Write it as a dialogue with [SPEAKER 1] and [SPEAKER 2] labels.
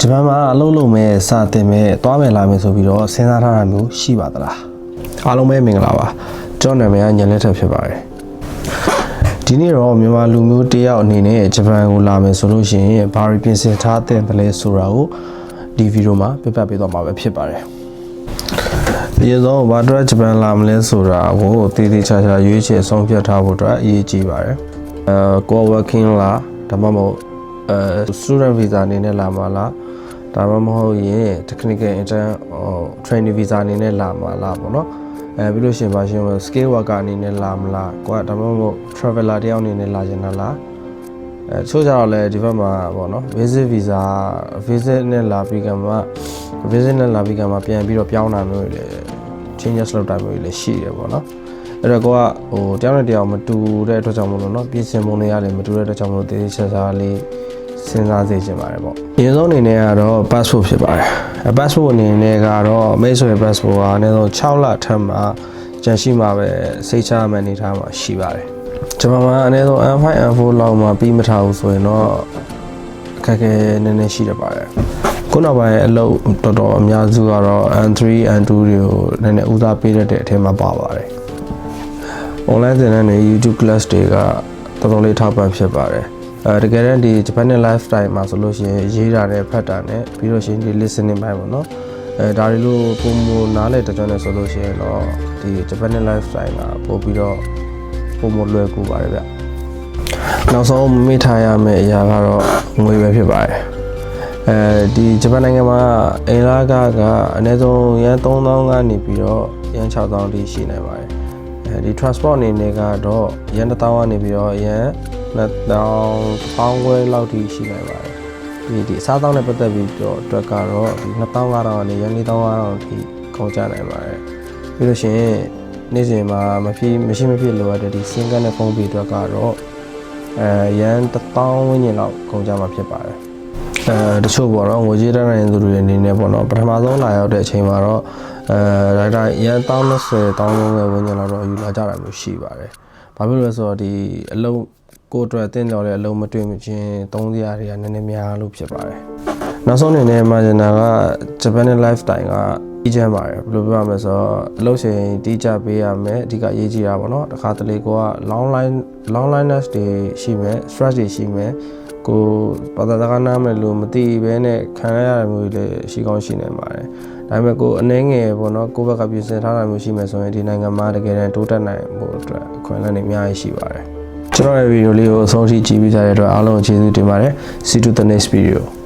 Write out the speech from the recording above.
[SPEAKER 1] ဂျပန်မှာအလုပ်လုပ်မဲ့စာတင်မဲ့သွားမယ်လာမယ်ဆိုပြီးတော့စဉ်းစားထားတာမျိုးရှိပါသလားအားလုံးပဲမင်္ဂလာပါကျွန်တော်နာမည်ကညလက်ထက်ဖြစ်ပါတယ်ဒီနေ့တော့မြန်မာလူမျိုးတယောက်အနေနဲ့ဂျပန်ကိုလာမယ်ဆိုလို့ရှိရင်ဘာတွေပြင်ဆင်ထားတဲ့လဲဆိုတာကိုဒီဗီဒီယိုမှာပြပြပေးသွားမှာပဲဖြစ်ပါတယ်အရင်ဆုံးဘာအတွက်ဂျပန်လာမလဲဆိုတာကိုတည်တည်ချာချာရွေးချယ်ဆုံးဖြတ်ထားဖို့အတွက်အရေးကြီးပါတယ်ကို working လာဒါမှမဟုတ်student visa အနေနဲ့လာမှာလားဒါမှမဟုတ်ရင် technical intern training visa အနေနဲ့လာမှာလားပေါ့နော်ပြီးလို့ရှိရင်ပါရှင် skill worker အနေနဲ့လာမလားကိုကဒါမှမဟုတ် traveler တယောက်အနေနဲ့လာချင်တာလားချို့ကြတော့လဲဒီဘက်မှာပေါ့နော် visit visa visit နဲ့လာပြီးကမှ visit နဲ့လာပြီးကမှပြန်ပြီးတော့ပြောင်းတာမျိုးတွေ changes လုပ်တာမျိုးတွေလည်းရှိတယ်ပေါ့နော်အဲ့တော့ကိုကတယောက်နဲ့တယောက်မတူတဲ့အတွက်ကြောင့်မလို့နော်ပြင်ဆင်ပုံတွေရတယ်မတူတဲ့အတွက်ကြောင့်မလို့တည်တည်ချာချာလေးစဉ်းစားစေချင်ပါတယ်ပေါ့အရင်ဆုံးအနေနဲ့ကတော့ passport ဖြစ်ပါတယ်passport အနေနဲ့ကတော့မိတ်ဆွေ passport ကအနည်းဆုံး6လထက်မှကျန်ရှိမှာပဲစိတ်ချမှန်နေထားမှာရှိပါတယ်ကျွန်တော်ကအနည်းဆုံး N5 N4 လောက်မှပြီးမထားဘူးဆိုရင်တော့အခက်အခဲနည်းနည်းရှိရပါတယ်ခုနောက်ပိုင်းအလုပ်တော်တော်အများစုကတော့ N3 N2 တွေကိုနည်းနည်းဦးစားပေးတဲ့အထက်မှာပါပါတယ် online သင်တန်းတွေ YouTube class တွေကတော်တော်လေးထောက်ပံ့ဖြစ်ပါတယ်တကယ်တမ်းဒီ Japanese lifestyle မှာဆိုလို့ရှိရင်ရေးတာနဲ့ဖတ်တာနဲ့ပြီးတော့ရှင်ဒီ listening ပိုင်းပေါ့နော်ဒါတွေလို့ပုံမနားလဲတကြွနဲ့ဆိုလို့ရှိရင်တော့ဒီ Japanese lifestyle ကပို့ပြီးတော့ပုံမလွယ်ကူပါတယ်ဗျနောက်ဆုံးမိထားရမယ့်အရာကတော့ငွေပဲဖြစ်ပါတယ်ဒီဂျပန်နိုင်ငံမှာအင်လာကအနည်းဆုံးရန်3000ကနေပြီးတော့ရန်6000တိရှိနေပါတယ်ဒီ transport အနေနဲ့ကတော့ရန်1000ကနေပြီးတော့ရန်2000ခွဲလောက်ထိရှိနိုင်ပါတယ်ဒီအစားအသောက်နဲ့ပတ်သက်ပြီးတော့အတွက်ကတော့ဒီ2500ကနေရန်4500ထိကုန်ကျနိုင်ပါတယ်ပြီးလို့ရှိရင်နေ့စဉ်မှာမရှိမဖြစ်လိုအပ်တဲ့ဒီ single နဲ့ဖုန်းပြီးအတွက်ကတော့ရန်1000ဝန်းကျင်လောက်ကုန်ကျမှာဖြစ်ပါတယ်တချို့ပေါ့နော်ငွေကြေးတန်းနိုင်သူတွေအနေနဲ့ပေါ့နော်ပထမဆုံးလာရောက်တဲ့အချိန်မှာတော့ဒါရန်1020 1030ဝန်းကျင်လောက်တော့ယူလာကြတာမျိုးရှိပါတယ်ဘာဖြစ်လို့လဲဆိုတော့ဒီအလုံးကိုအတွက်တင်းတော်တဲ့အလုံးမတွေ့မချင်းသုံးစရာတွေကနည်းနည်းများလို့ဖြစ်ပါတယ်နောက်ဆုံးအနေနဲ့မှာကျင်တာက Japanese lifestyle ကကြီးကျယ်ပါတယ်ဘယ်လိုပြောရမလဲဆိုတော့အလုပ်ချိန်တီးကြပေးရမယ်အဓိကအရေးကြီးတာပေါ့နော်တခါတလေကိုက long liners တွေရှိမယ် stress တွေရှိမယ်ကိုဘာသာစကားနားမယ်လို့မသိဘဲနဲ့ခံရရမျိုးတွေလည်းရှိကောင်းရှိနေပါတယ်ဒါပေမဲ့ကိုအနှဲငယ်ပေါ့နော်ကိုဘက်ကပြင်ဆင်ထားတာမျိုးရှိမယ်ဆိုရင်ဒီနိုင်ငံမှာတကယ်တမ်းတိုးတက်နိုင်ဖို့အတွက်အခွင့်အလမ်းတွေအများကြီးရှိပါတယ်ကျွန်တော်ရဲ့ဗီဒီယိုလေးကိုအဆုံးထိကြည့်ပြီးကြတဲ့အတွက်အားလုံးကျေးဇူးတင်ပါတယ် See you to the next video